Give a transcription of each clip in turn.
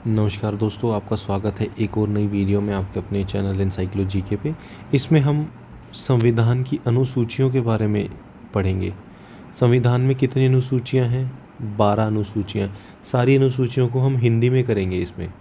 नमस्कार दोस्तों, आपका स्वागत है एक और नई वीडियो में आपके अपने चैनल एनसाइक्लो जीके पे। इसमें हम संविधान की अनुसूचियों के बारे में पढ़ेंगे। संविधान में कितनी अनुसूचियां हैं? 12 अनुसूचियां। सारी अनुसूचियों को हम हिंदी में करेंगे। इसमें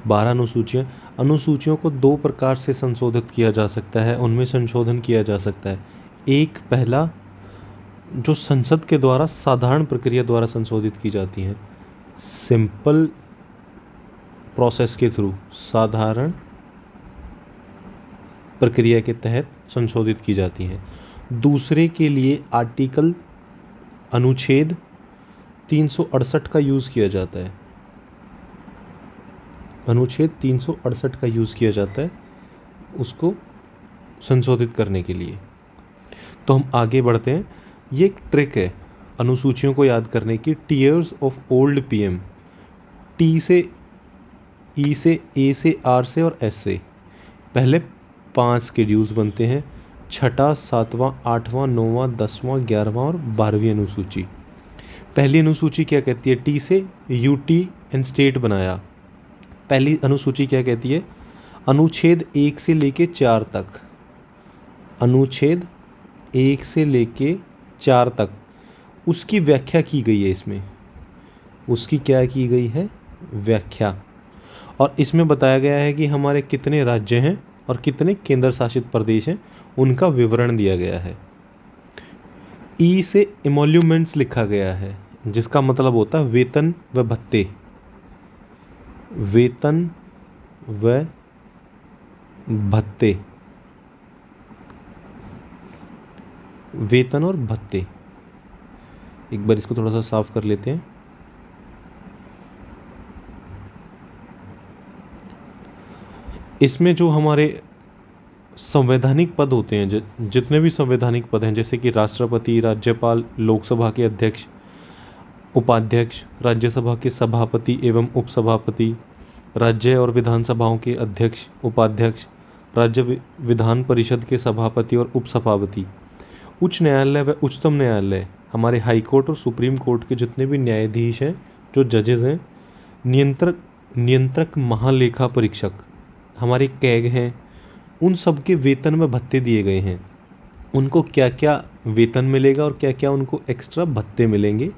12 अनुसूचियों को दो प्रकार से संशोधित किया जा सकता है, उनमें संशोधन किया जा सकता है। एक पहला जो संसद के द्वारा साधारण प्रक्रिया द्वारा संशोधित की जाती हैं, सिंपल प्रोसेस के थ्रू, साधारण प्रक्रिया के तहत संशोधित की जाती हैं। दूसरे के लिए आर्टिकल अनुच्छेद 368 का यूज़ किया जाता है। अनुच्छेद 368 का यूज़ किया जाता है उसको संशोधित करने के लिए। तो हम आगे बढ़ते हैं। ये एक ट्रिक है अनुसूचियों को याद करने की। Tears of old PM, T से, ई से, ए से, आर से और एस से पहले 5 शेड्यूल्स बनते हैं। छठा, 7वां, 8वां, 9वां, 10वां, 11वां और 12वीं अनुसूची। पहली अनुसूची क्या कहती है? टी से यूटी एंड स्टेट बनाया। पहली अनुसूची क्या कहती है? अनुच्छेद 1 से लेके 4 तक, अनुच्छेद 1 से लेके 4 तक उसकी व्याख्या की गई है। इसमें उसकी क्या की गई है? व्याख्या। और इसमें बताया गया है कि हमारे कितने राज्य हैं और कितने केंद्र शासित प्रदेश हैं, उनका विवरण दिया गया है। ई से इमोल्यूमेंट्स लिखा गया है, जिसका मतलब होता है वेतन व भत्ते। वेतन व भत्ते, वेतन और भत्ते। एक बार इसको थोड़ा सा साफ कर लेते हैं। इसमें जो हमारे संवैधानिक पद होते हैं, जितने भी संवैधानिक पद हैं, जैसे कि राष्ट्रपति, राज्यपाल, लोकसभा के अध्यक्ष, उपाध्यक्ष, राज्यसभा के सभापति एवं उपसभापति, राज्य और विधानसभाओं के अध्यक्ष, उपाध्यक्ष, राज्य विधान परिषद के सभापति और उपसभापति, उच्च न्यायालय व उच्चतम न्यायालय, हमारे हाई कोर्ट और सुप्रीम कोर्ट के जितने भी न्यायाधीश हैं, जो जजेस हैं, नियंत्रक महालेखा परीक्षक, हमारे कैग हैं, उन सब के वेतन में भत्ते दिए गए हैं। उनको क्या क्या वेतन मिलेगा और क्या क्या उनको एक्स्ट्रा भत्ते मिलेंगे,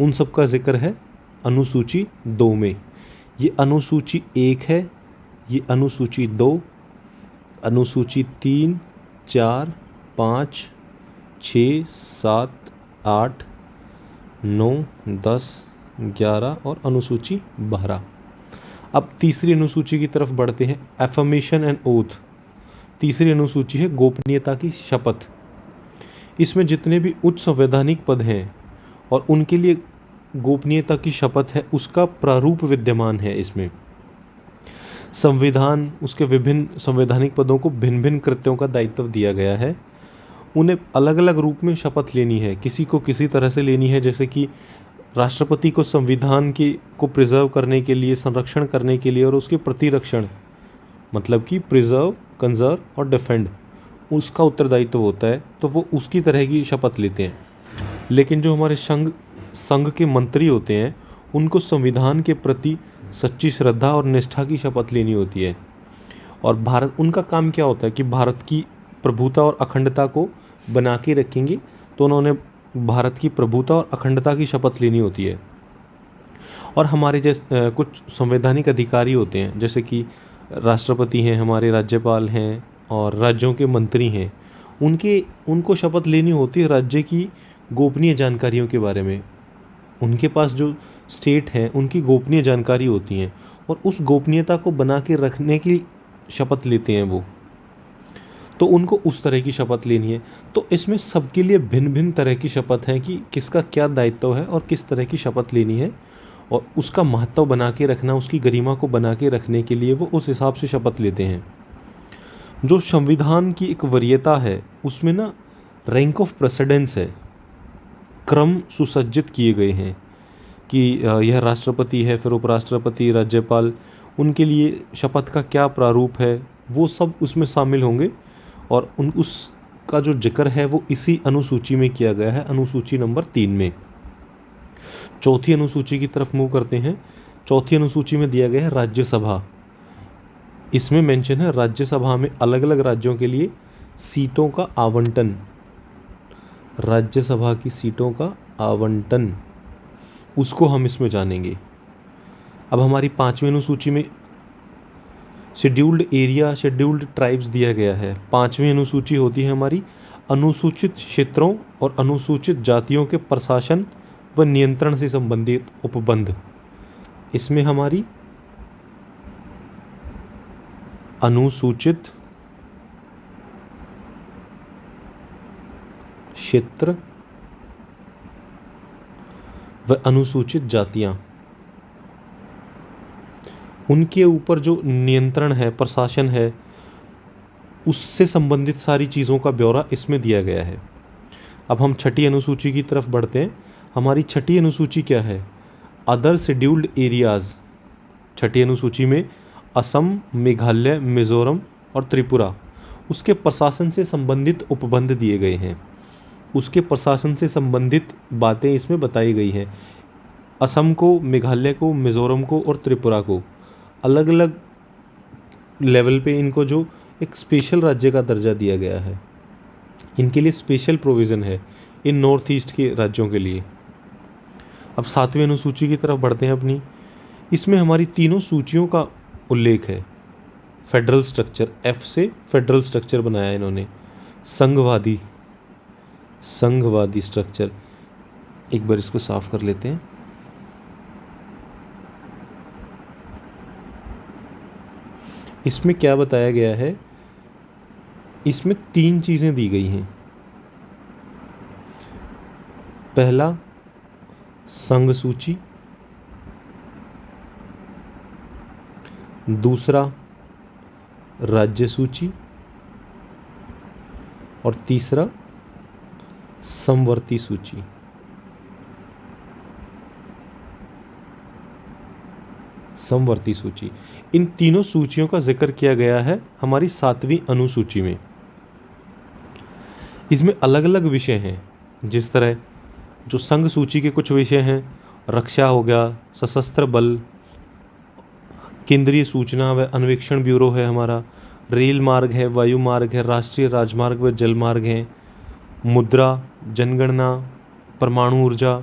उन सब का जिक्र है अनुसूची 2 में। ये अनुसूची 1 है, ये अनुसूची 2, अनुसूची 3, 4, 5, 6, 7, 8, 9, 10, 11 और अनुसूची 12। अब तीसरी अनुसूची की तरफ बढ़ते हैं। Affirmation and oath. तीसरी अनुसूची है गोपनीयता की शपथ। इसमें जितने भी उच्च संवैधानिक पद हैं और उनके लिए गोपनीयता की शपथ है, उसका प्रारूप विद्यमान है इसमें। संविधान उसके विभिन्न संवैधानिक पदों को भिन्न भिन्न कृत्यों का दायित्व दिया गया है। उन्हें अलग अलग रूप में शपथ लेनी है, किसी को किसी तरह से लेनी है। जैसे कि राष्ट्रपति को संविधान को प्रिजर्व करने के लिए, संरक्षण करने के लिए और उसके प्रतिरक्षण, मतलब कि प्रिजर्व, कंजर्व और डिफेंड, उसका उत्तरदायित्व होता है, तो वो उसकी तरह की शपथ लेते हैं। लेकिन जो हमारे संघ के मंत्री होते हैं, उनको संविधान के प्रति सच्ची श्रद्धा और निष्ठा की शपथ लेनी होती है। और उनका काम क्या होता है कि भारत की प्रभुता और अखंडता को बना के रखेंगे, तो उन्होंने भारत की प्रभुता और अखंडता की शपथ लेनी होती है। और हमारे जैसे कुछ संवैधानिक अधिकारी होते हैं, जैसे कि राष्ट्रपति हैं, हमारे राज्यपाल हैं और राज्यों के मंत्री हैं, उनको शपथ लेनी होती है राज्य की गोपनीय जानकारियों के बारे में। उनके पास जो स्टेट हैं, उनकी गोपनीय जानकारी होती हैं और उस गोपनीयता को बना के रखने की शपथ लेते हैं वो, तो उनको उस तरह की शपथ लेनी है। तो इसमें सबके लिए भिन्न भिन्न तरह की शपथ है कि किसका क्या दायित्व है और किस तरह की शपथ लेनी है, और उसका महत्व बना के रखना, उसकी गरिमा को बना के रखने के लिए वो उस हिसाब से शपथ लेते हैं। जो संविधान की एक वरीयता है, उसमें ना रैंक ऑफ प्रेसिडेंस है, क्रम सुसज्जित किए गए हैं कि यह राष्ट्रपति है, फिर उपराष्ट्रपति, राज्यपाल, उनके लिए शपथ का क्या प्रारूप है, वो सब उसमें शामिल होंगे। और उसका जो जिक्र है वो इसी अनुसूची में किया गया है, अनुसूची नंबर 3 में। चौथी अनुसूची की तरफ मूव करते हैं। चौथी अनुसूची में दिया गया है राज्यसभा। इसमें मेंशन है राज्यसभा में अलग अलग राज्यों के लिए सीटों का आवंटन, राज्यसभा की सीटों का आवंटन, उसको हम इसमें जानेंगे। अब हमारी 5वीं अनुसूची में शेड्यूल्ड एरिया, शेड्यूल्ड ट्राइब्स दिया गया है। 5वीं अनुसूची होती है हमारी अनुसूचित क्षेत्रों और अनुसूचित जातियों के प्रशासन व नियंत्रण से संबंधित उपबंध। इसमें हमारी अनुसूचित क्षेत्र व अनुसूचित जातियां, उनके ऊपर जो नियंत्रण है, प्रशासन है, उससे संबंधित सारी चीज़ों का ब्यौरा इसमें दिया गया है। अब हम छठी अनुसूची की तरफ बढ़ते हैं। हमारी छठी अनुसूची क्या है? Other scheduled areas. छठी अनुसूची में असम, मेघालय, मिज़ोरम और त्रिपुरा, उसके प्रशासन से संबंधित उपबंध दिए गए हैं। उसके प्रशासन से संबंधित बातें इसमें बताई गई हैं। असम को, मेघालय को, मिज़ोरम को और त्रिपुरा को अलग अलग लेवल पे इनको जो एक स्पेशल राज्य का दर्जा दिया गया है, इनके लिए स्पेशल प्रोविज़न है इन नॉर्थ ईस्ट के राज्यों के लिए। अब 7वीं अनुसूची की तरफ बढ़ते हैं अपनी। इसमें हमारी तीनों सूचियों का उल्लेख है। फेडरल स्ट्रक्चर, एफ से फेडरल स्ट्रक्चर बनाया इन्होंने। संघवादी, संघवादी स्ट्रक्चर। एक बार इसको साफ कर लेते हैं। इसमें क्या बताया गया है? इसमें 3 चीज़ें दी गई हैं। पहला संघ सूची, दूसरा राज्य सूची और तीसरा समवर्ती सूची। समवर्ती सूची, इन तीनों सूचियों का जिक्र किया गया है हमारी 7वीं अनुसूची में। इसमें अलग अलग विषय हैं। जिस तरह जो संघ सूची के कुछ विषय हैं, रक्षा हो गया, सशस्त्र बल, केंद्रीय सूचना व अन्वेषण ब्यूरो है हमारा, रेल मार्ग है, वायु मार्ग है, राष्ट्रीय राजमार्ग व जल मार्ग हैं, मुद्रा, जनगणना, परमाणु ऊर्जा,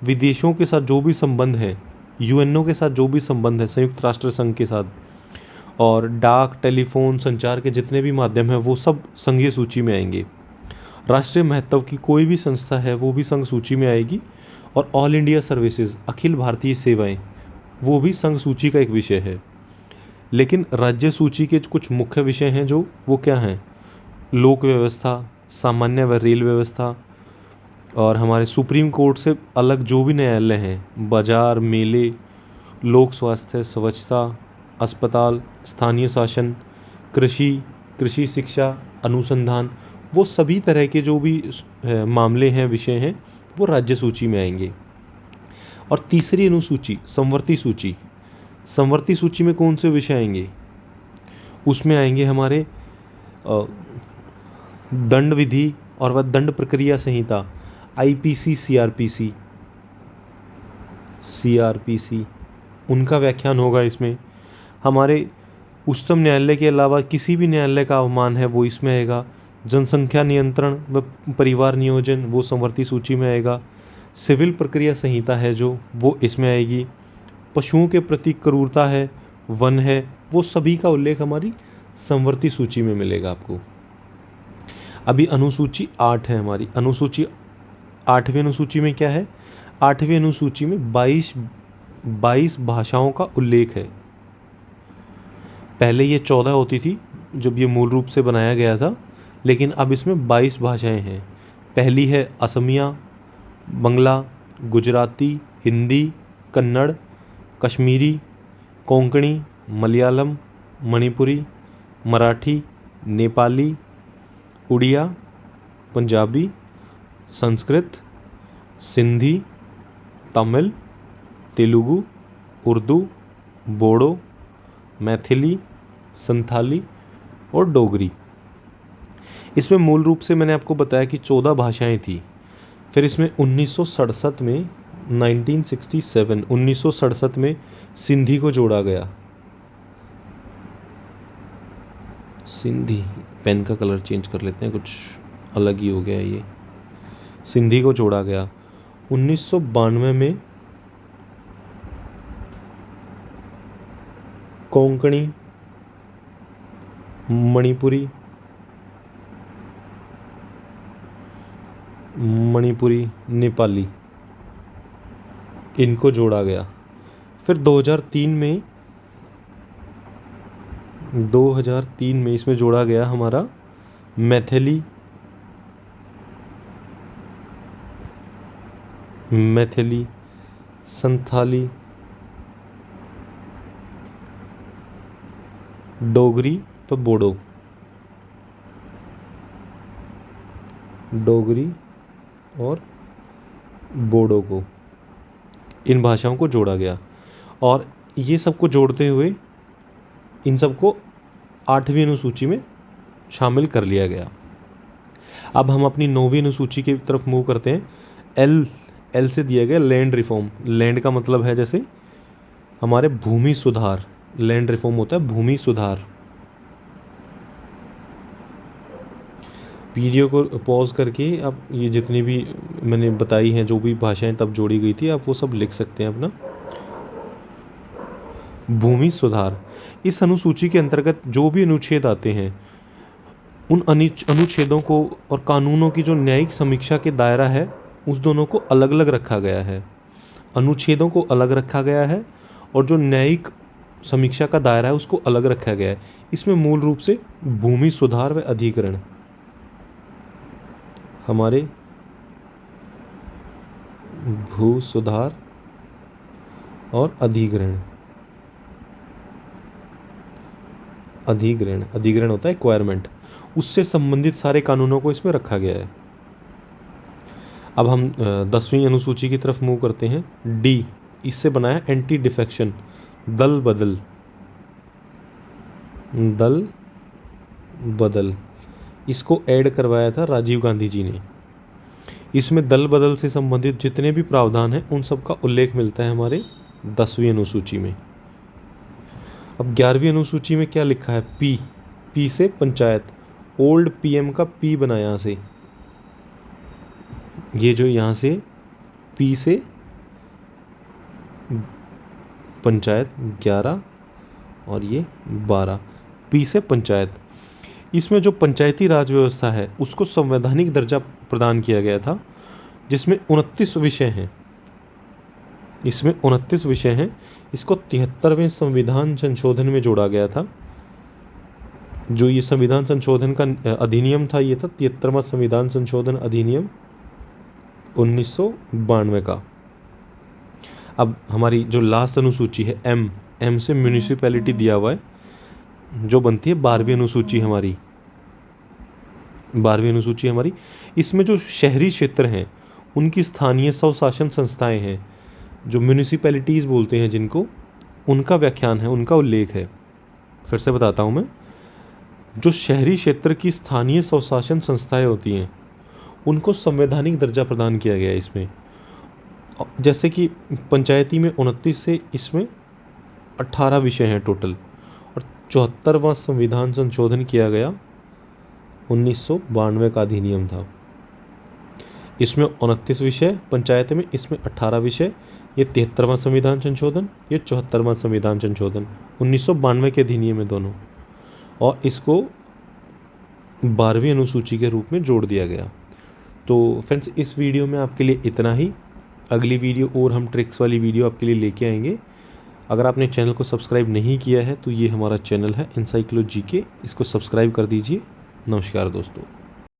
विदेशों के साथ जो भी संबंध है, यूएनओ के साथ जो भी संबंध है, संयुक्त राष्ट्र संघ के साथ, और डाक, टेलीफोन, संचार के जितने भी माध्यम हैं वो सब संघीय सूची में आएंगे। राष्ट्रीय महत्व की कोई भी संस्था है वो भी संघ सूची में आएगी। और all India services, Akhil Bharatiya सेवाएं, वो भी संघ सूची का एक विषय है। लेकिन राज्य सूची के कुछ मुख्य विषय हैं जो वो क्या हैं? लोक व्यवस्था, सामान्य व रेल व्यवस्था, और हमारे सुप्रीम कोर्ट से अलग जो भी न्यायालय हैं, बाजार, मेले, लोक स्वास्थ्य, स्वच्छता, अस्पताल, स्थानीय शासन, कृषि, कृषि शिक्षा, अनुसंधान, वो सभी तरह के जो भी मामले हैं, विषय हैं, वो राज्य सूची में आएंगे। और तीसरी अनुसूची समवर्ती सूची। समवर्ती सूची में कौन से विषय आएंगे? उसमें आएंगे हमारे दंड विधि और वह दंड प्रक्रिया संहिता, आईपीसी, सीआरपीसी, उनका व्याख्यान होगा इसमें। हमारे उच्चतम न्यायालय के अलावा किसी भी न्यायालय का अवमान है वो इसमें आएगा। जनसंख्या नियंत्रण व परिवार नियोजन, वो समवर्ती सूची में आएगा। सिविल प्रक्रिया संहिता है जो, वो इसमें आएगी। पशुओं के प्रति क्रूरता है, वन है, वो सभी का उल्लेख हमारी समवर्ती सूची में मिलेगा आपको। अभी अनुसूची 8 है हमारी। अनुसूची 8वीं अनुसूची में क्या है? 8वीं अनुसूची में 22 भाषाओं का उल्लेख है। पहले ये 14 होती थी जब ये मूल रूप से बनाया गया था, लेकिन अब इसमें 22 भाषाएं हैं। पहली है असमिया, बंगला, गुजराती, हिंदी, कन्नड़, कश्मीरी, कोंकणी, मलयालम, मणिपुरी, मराठी, नेपाली, उड़िया, पंजाबी, संस्कृत, सिंधी, तमिल, तेलुगु, उर्दू, बोडो, मैथिली, संथाली और डोगरी। इसमें मूल रूप से मैंने आपको बताया कि 14 भाषाएं थी। फिर इसमें 1967 में 1967 1967 में सिंधी को जोड़ा गया। सिंधी, पेन का कलर चेंज कर लेते हैं, कुछ अलग ही हो गया है ये। सिंधी को जोड़ा गया। 1992 में कोंकणी, मणिपुरी, नेपाली, इनको जोड़ा गया। फिर 2003 में इसमें जोड़ा गया हमारा मैथिली, संथाली, डोगरी तो बोडो, डोगरी और बोडो को, इन भाषाओं को जोड़ा गया। और ये सबको जोड़ते हुए इन सबको 8वीं अनुसूची में शामिल कर लिया गया। अब हम अपनी 9वीं अनुसूची की तरफ मूव करते हैं। एल से दिया गया लैंड रिफॉर्म। लैंड का मतलब है जैसे हमारे भूमि सुधार, लैंड रिफॉर्म होता है भूमि सुधार। वीडियो को पॉज करके आप ये जितनी भी मैंने बताई हैं, जो भी भाषाएं तब जोड़ी गई थी, आप वो सब लिख सकते हैं अपना। भूमि सुधार, इस अनुसूची के अंतर्गत जो भी अनुच्छेद आते हैं उन अनुच्छेदों को और कानूनों की जो न्यायिक समीक्षा के दायरा है उस दोनों को अलग अलग रखा गया है। अनुच्छेदों को अलग रखा गया है और जो न्यायिक समीक्षा का दायरा है उसको अलग रखा गया है। इसमें मूल रूप से भूमि सुधार व अधिग्रहण, हमारे भू सुधार और अधिग्रहण होता है एक्वायरमेंट, उससे संबंधित सारे कानूनों को इसमें रखा गया है। अब हम 10वीं अनुसूची की तरफ मूव करते हैं। डी, इससे बना है एंटी डिफेक्शन, दल बदल, इसको ऐड करवाया था राजीव गांधी जी ने। इसमें दल बदल से संबंधित जितने भी प्रावधान हैं उन सब का उल्लेख मिलता है हमारे 10वीं अनुसूची में। अब 11वीं अनुसूची में क्या लिखा है? पी से पंचायत, ओल्ड पीएम का पी बना यहाँ से, ये जो यहाँ से पी से पंचायत 11 और ये 12, पी से पंचायत। इसमें जो पंचायती राज व्यवस्था है उसको संवैधानिक दर्जा प्रदान किया गया था, जिसमें 29 विषय हैं। इसमें 29 विषय हैं। इसको 73वें संविधान संशोधन में जोड़ा गया था। जो ये संविधान संशोधन का अधिनियम था, ये था 73वां संविधान संशोधन अधिनियम 1992 का। अब हमारी जो लास्ट अनुसूची है एम से म्यूनिसिपैलिटी दिया हुआ है, जो बनती है 12वीं अनुसूची हमारी। 12वीं अनुसूची हमारी, इसमें जो शहरी क्षेत्र हैं उनकी स्थानीय स्वशासन संस्थाएं हैं, जो म्यूनिसिपैलिटीज़ बोलते हैं जिनको, उनका व्याख्यान है, उनका उल्लेख है। फिर से बताता हूँ मैं, जो शहरी क्षेत्र की स्थानीय स्वशासन संस्थाएं होती हैं उनको संवैधानिक दर्जा प्रदान किया गया है इसमें। जैसे कि पंचायती में 29 से इसमें 18 विषय हैं टोटल, और 74वां संविधान संशोधन किया गया 1992 का अधिनियम था। इसमें 29 विषय पंचायत में, इसमें 18 विषय। ये 73वां संविधान संशोधन, ये 74वां संविधान संशोधन 1992 के अधिनियम में दोनों, और इसको 12वीं अनुसूची के रूप में जोड़ दिया गया। तो फ्रेंड्स, इस वीडियो में आपके लिए इतना ही। अगली वीडियो और हम ट्रिक्स वाली वीडियो आपके लिए लेके आएंगे। अगर आपने चैनल को सब्सक्राइब नहीं किया है तो ये हमारा चैनल है एनसाइक्लो जीके, इसको सब्सक्राइब कर दीजिए। नमस्कार दोस्तों।